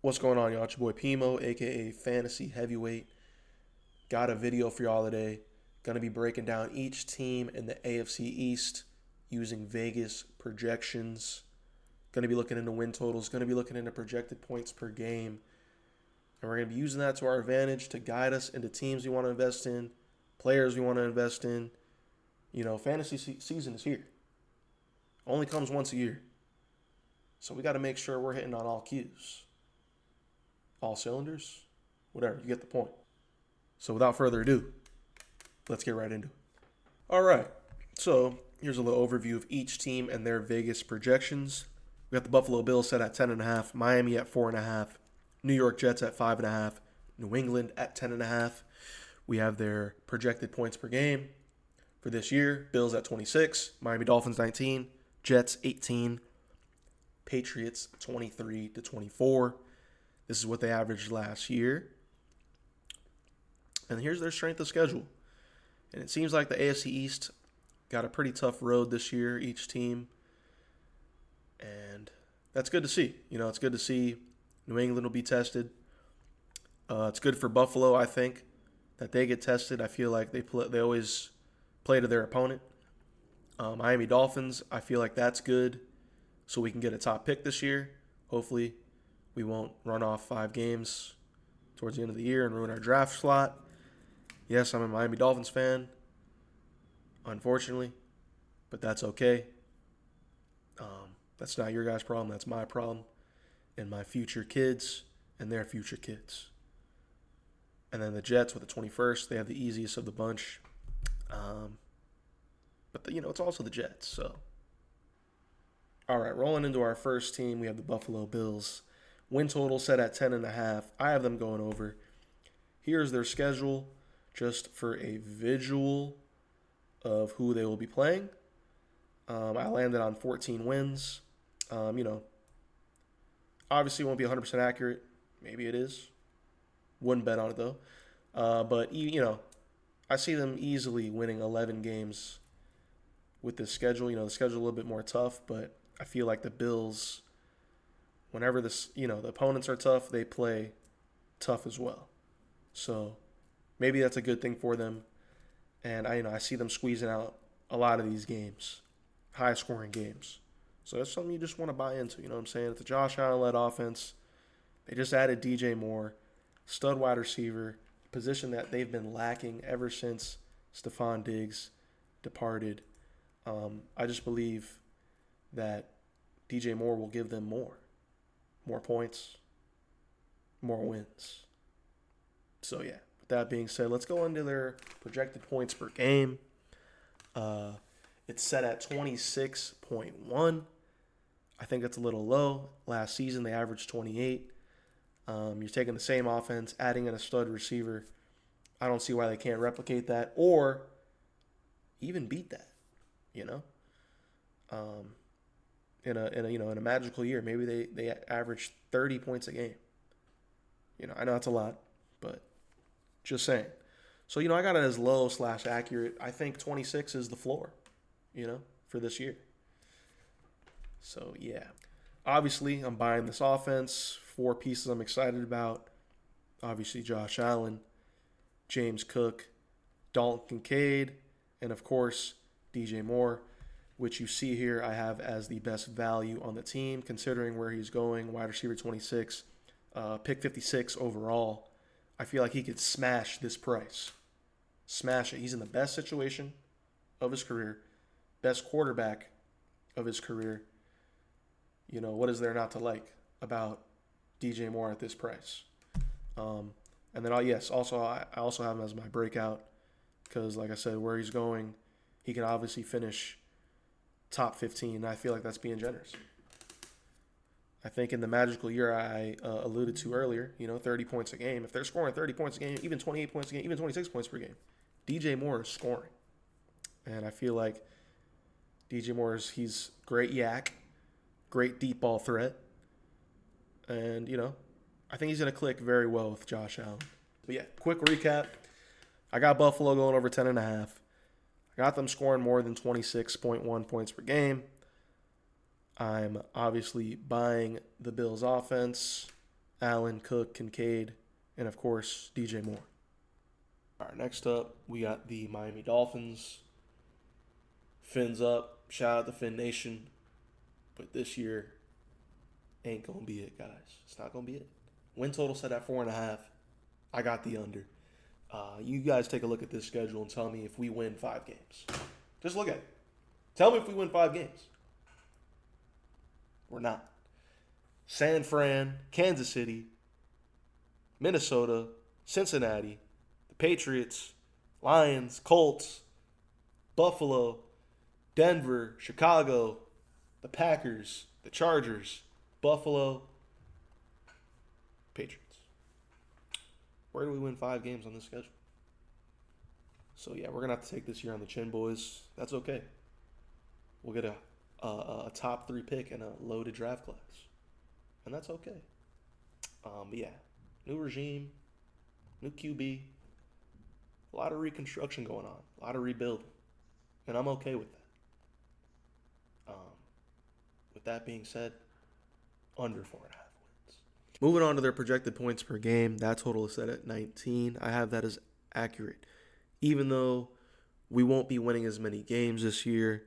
What's going on, y'all? It's your boy Pimo, aka Fantasy Heavyweight. Got a video for y'all today. Gonna be breaking down each team in the AFC East using Vegas projections. Gonna be looking into win totals, gonna be looking into projected points per game. And we're gonna be using that to our advantage to guide us into teams we want to invest in, players we want to invest in. Fantasy season is here. Only comes once a year. So we gotta make sure we're hitting on all cues. All cylinders, whatever, you get the point. So without further ado, let's get right into it. All right, so here's a little overview of each team and their Vegas projections. We got the Buffalo Bills set at 10.5, Miami at 4.5, New York Jets at 5.5, New England at 10.5. We have their projected points per game for this year. Bills at 26, Miami Dolphins 19, Jets 18, Patriots 23 to 24. This is what they averaged last year. And here's their strength of schedule. And it seems like the AFC East got a pretty tough road this year, each team. And that's good to see. It's good to see New England will be tested. It's good for Buffalo, I think, that they get tested. I feel like they always play to their opponent. Miami Dolphins, I feel like that's good so we can get a top pick this year. Hopefully we won't run off 5 games towards the end of the year and ruin our draft slot. Yes, I'm a Miami Dolphins fan, unfortunately, but that's okay. That's not your guys' problem. That's my problem and my future kids and their future kids. And then the Jets with the 21st, they have the easiest of the bunch. But it's also the Jets. So, all right, rolling into our first team, we have the Buffalo Bills. Win total set at 10.5. I have them going over. Here's their schedule just for a visual of who they will be playing. I landed on 14 wins. Obviously won't be 100% accurate. Maybe it is. Wouldn't bet on it though. But I see them easily winning 11 games with this schedule. The schedule a little bit more tough, but I feel like the Bills, whenever the opponents are tough, they play tough as well. So maybe that's a good thing for them. And I see them squeezing out a lot of these games, high scoring games. So that's something you just want to buy into. You know what I'm saying? It's a Josh Allen led offense. They just added DJ Moore, stud wide receiver, position that they've been lacking ever since Stephon Diggs departed. I just believe that DJ Moore will give them more points, more wins. So, yeah, with that being said, let's go into their projected points per game. It's set at 26.1. I think that's a little low. Last season, they averaged 28. You're taking the same offense, adding in a stud receiver. I don't see why they can't replicate that or even beat that, In a magical year, maybe they average 30 points a game. I know that's a lot, but just saying. So, I got it as low / accurate. I think 26 is the floor, for this year. So, yeah. Obviously, I'm buying this offense. 4 pieces I'm excited about. Obviously, Josh Allen, James Cook, Dalton Kincaid, and, of course, DJ Moore, which you see here I have as the best value on the team, considering where he's going, wide receiver 26, pick 56 overall. I feel like he could smash this price. Smash it. He's in the best situation of his career, best quarterback of his career. What is there not to like about DJ Moore at this price? And then, I also have him as my breakout because, like I said, where he's going, he can obviously finish top 15. I feel like that's being generous. I think in the magical year I alluded to earlier, 30 points a game. If they're scoring 30 points a game, even 28 points a game, even 26 points per game, DJ Moore is scoring. And I feel like DJ Moore he's great yak, great deep ball threat. And, I think he's going to click very well with Josh Allen. But yeah, quick recap. I got Buffalo going over 10.5. I got them scoring more than 26.1 points per game. I'm obviously buying the Bills' offense. Allen, Cook, Kincaid, and of course, DJ Moore. All right, next up, we got the Miami Dolphins. Fins up. Shout out to Fin Nation. But this year ain't going to be it, guys. It's not going to be it. Win total set at 4.5. I got the under. You guys take a look at this schedule and tell me if we win 5 games. Just look at it. Tell me if we win 5 games. We're not. San Fran, Kansas City, Minnesota, Cincinnati, the Patriots, Lions, Colts, Buffalo, Denver, Chicago, the Packers, the Chargers, Buffalo, Patriots. Where do we win 5 games on this schedule? So, yeah, we're going to have to take this year on the chin, boys. That's okay. We'll get a top 3 pick and a loaded draft class. And that's okay. But, yeah, new regime, new QB, a lot of reconstruction going on, a lot of rebuilding. And I'm okay with that. With that being said, under 4.5 wins. Moving on to their projected points per game, that total is set at 19. I have that as accurate. Even though we won't be winning as many games this year,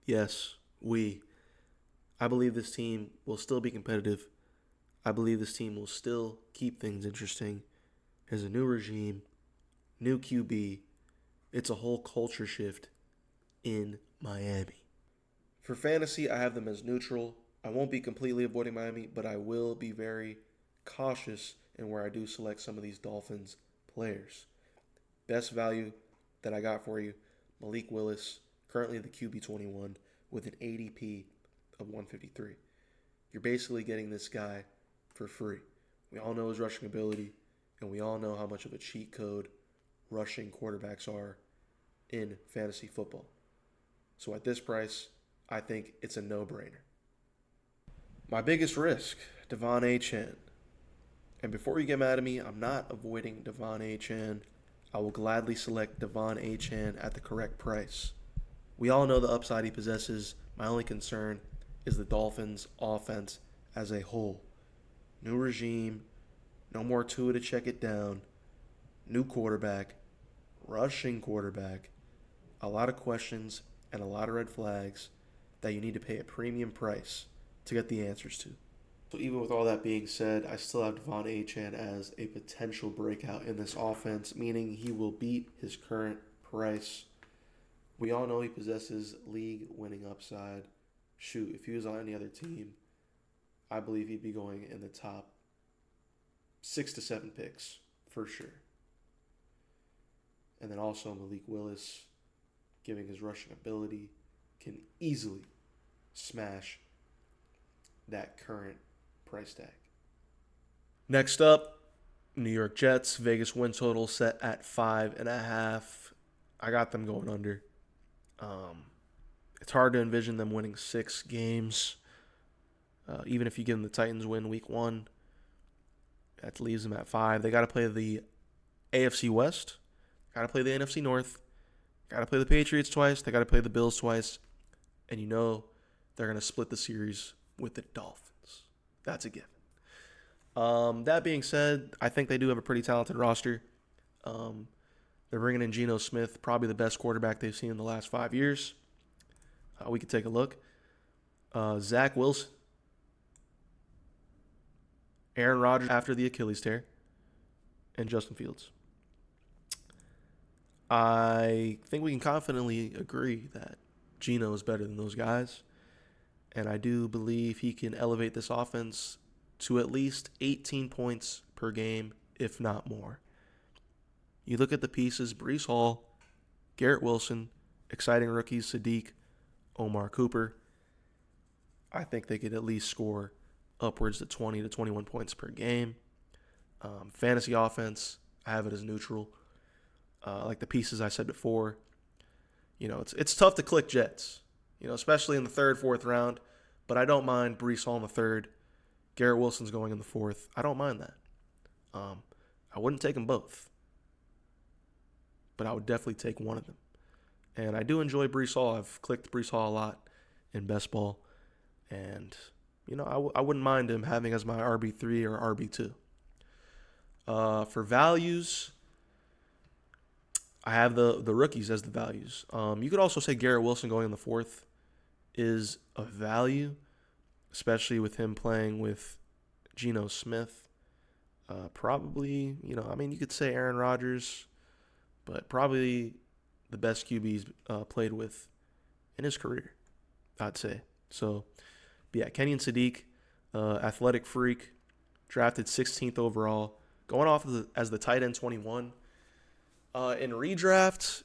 yes, I believe this team will still be competitive. I believe this team will still keep things interesting. There's a new regime, new QB. It's a whole culture shift in Miami. For fantasy, I have them as neutral. I won't be completely avoiding Miami, but I will be very cautious in where I do select some of these Dolphins players. Best value that I got for you, Malik Willis, currently the QB 21 with an ADP of 153. You're basically getting this guy for free. We all know his rushing ability, and we all know how much of a cheat code rushing quarterbacks are in fantasy football. So at this price, I think it's a no-brainer. My biggest risk, Devon Achane. And before you get mad at me, I'm not avoiding Devon Achane. I will gladly select Devon Achane at the correct price. We all know the upside he possesses. My only concern is the Dolphins' offense as a whole. New regime, no more Tua to check it down, new quarterback, rushing quarterback, a lot of questions and a lot of red flags that you need to pay a premium price to get the answers to. So even with all that being said, I still have Devon Achane as a potential breakout in this offense, meaning he will beat his current price. We all know he possesses league-winning upside. Shoot, if he was on any other team, I believe he'd be going in the top 6 to 7 picks for sure. And then also Malik Willis, giving his rushing ability, can easily smash that current price tag. Next up, New York Jets. Vegas win total set at 5.5. I got them going under. It's hard to envision them winning 6 games. Even if you give them the Titans win week 1, that leaves them at 5. They got to play the AFC West. Got to play the NFC North. Got to play the Patriots twice. They got to play the Bills twice. And you know they're going to split the series with the Dolphins. That's a given. That being said, I think they do have a pretty talented roster. They're bringing in Geno Smith, probably the best quarterback they've seen in the last 5 years. We could take a look. Zach Wilson. Aaron Rodgers after the Achilles tear. And Justin Fields. I think we can confidently agree that Geno is better than those guys. And I do believe he can elevate this offense to at least 18 points per game, if not more. You look at the pieces, Breece Hall, Garrett Wilson, exciting rookies, Sadiq, Omar Cooper. I think they could at least score upwards to 20 to 21 points per game. Fantasy offense, I have it as neutral. Like the pieces I said before, it's tough to click Jets, especially in the 3rd, 4th round. But I don't mind Breece Hall in the 3rd. Garrett Wilson's going in the 4th. I don't mind that. I wouldn't take them both, but I would definitely take one of them. And I do enjoy Breece Hall. I've clicked Breece Hall a lot in best ball. And, I wouldn't mind him having as my RB3 or RB2. For values, I have the rookies as the values. You could also say Garrett Wilson going in the fourth is a value, especially with him playing with Geno Smith. Probably, you could say Aaron Rodgers, but probably the best QB he's played with in his career, I'd say. So, yeah, Kenyon Sadiq, athletic freak, drafted 16th overall, going off as the tight end 21. In redraft,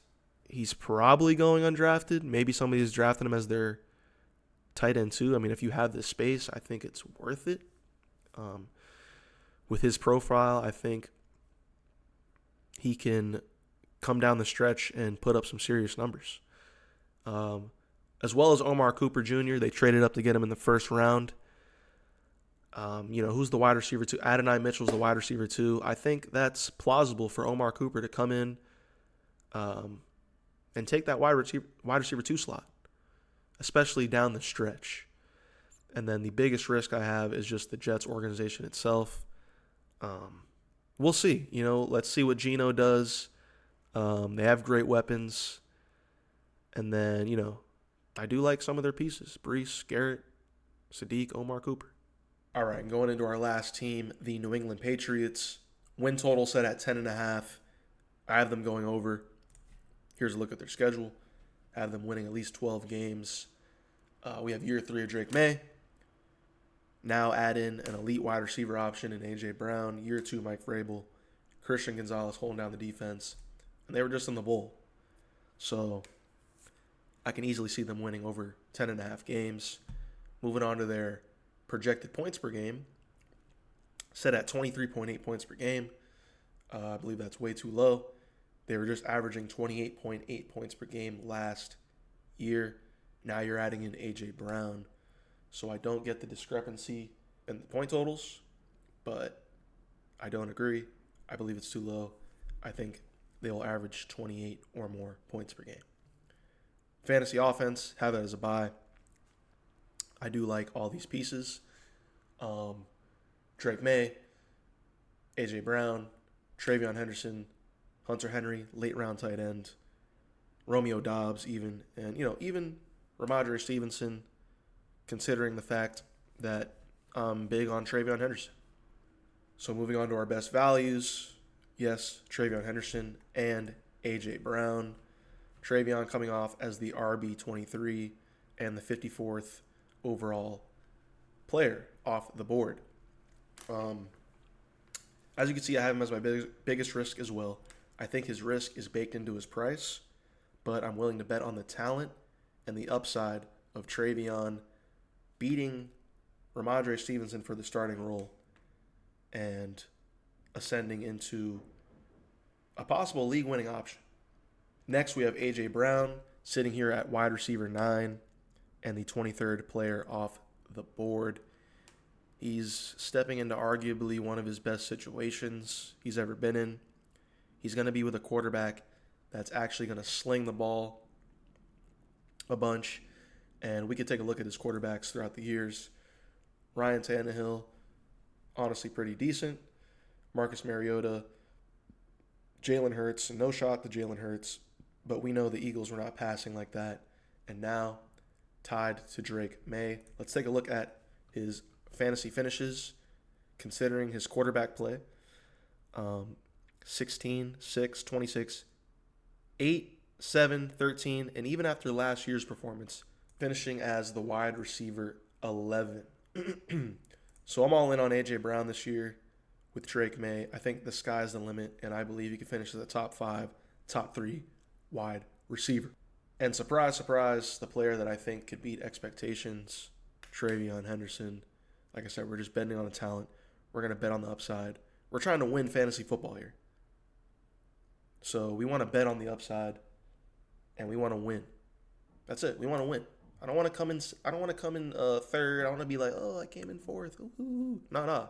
he's probably going undrafted. Maybe somebody's drafting him as their tight end too. I mean, if you have the space, I think it's worth it. With his profile, I think he can come down the stretch and put up some serious numbers. As well as Omar Cooper Jr., they traded up to get him in the first round. Who's the wide receiver two? Adonai Mitchell's the wide receiver two. I think that's plausible for Omar Cooper to come in and take that wide receiver two slot, especially down the stretch. And then the biggest risk I have is just the Jets organization itself. We'll see. Let's see what Geno does. They have great weapons. And then, I do like some of their pieces. Brees, Garrett, Sadiq, Omar Cooper. All right, going into our last team, the New England Patriots. Win total set at 10.5. I have them going over. Here's a look at their schedule. I have them winning at least 12 games. We have year 3 of Drake May. Now add in an elite wide receiver option in A.J. Brown. Year 2, Mike Vrabel. Christian Gonzalez holding down the defense. And they were just in the bowl. So I can easily see them winning over 10.5 games. Moving on to their projected points per game. Set at 23.8 points per game. I believe that's way too low. They were just averaging 28.8 points per game last year. Now you're adding in A.J. Brown. So I don't get the discrepancy in the point totals, but I don't agree. I believe it's too low. I think they will average 28 or more points per game. Fantasy offense, have that as a buy. I do like all these pieces. Drake May, A.J. Brown, Travion Henderson, Hunter Henry, late round tight end, Romeo Doubs even, and, even Ramondre Stevenson, considering the fact that I'm big on Travion Henderson. So moving on to our best values, yes, Travion Henderson and A.J. Brown. Travion coming off as the RB23 and the 54th overall player off the board. As you can see, I have him as my biggest risk as well. I think his risk is baked into his price, but I'm willing to bet on the talent and the upside of Travion beating Ramondre Stevenson for the starting role and ascending into a possible league-winning option. Next, we have A.J. Brown sitting here at wide receiver 9 and the 23rd player off the board. He's stepping into arguably one of his best situations he's ever been in. He's going to be with a quarterback that's actually going to sling the ball a bunch. And we could take a look at his quarterbacks throughout the years. Ryan Tannehill, honestly pretty decent. Marcus Mariota, Jalen Hurts, no shot to Jalen Hurts, but we know the Eagles were not passing like that. And now, tied to Drake May. Let's take a look at his fantasy finishes, considering his quarterback play. 16, 6, 26, 8, 7, 13, and even after last year's performance, finishing as the wide receiver 11. So I'm all in on A.J. Brown this year with Drake May. I think the sky's the limit, and I believe he can finish as a top 5, top 3 wide receiver. And surprise, surprise, the player that I think could beat expectations, Travion Henderson. Like I said, we're just betting on the talent. We're going to bet on the upside. We're trying to win fantasy football here. So we want to bet on the upside, and we want to win. That's it. We want to win. I don't want to come in third. I don't want to be like, oh, I came in fourth. Ooh. No.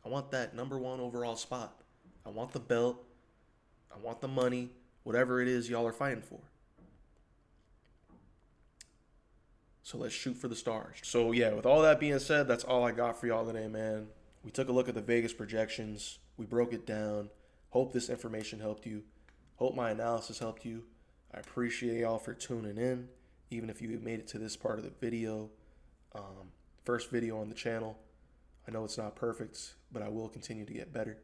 I want that number 1 overall spot. I want the belt. I want the money. Whatever it is y'all are fighting for. So let's shoot for the stars. So yeah, with all that being said, that's all I got for y'all today, man. We took a look at the Vegas projections. We broke it down. Hope this information helped you. Hope my analysis helped you. I appreciate y'all for tuning in, even if you made it to this part of the video. First video on the channel. I know it's not perfect, but I will continue to get better.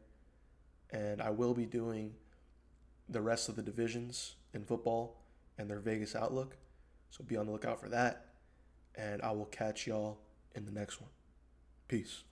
And I will be doing the rest of the divisions in football and their Vegas outlook. So be on the lookout for that. And I will catch y'all in the next one. Peace.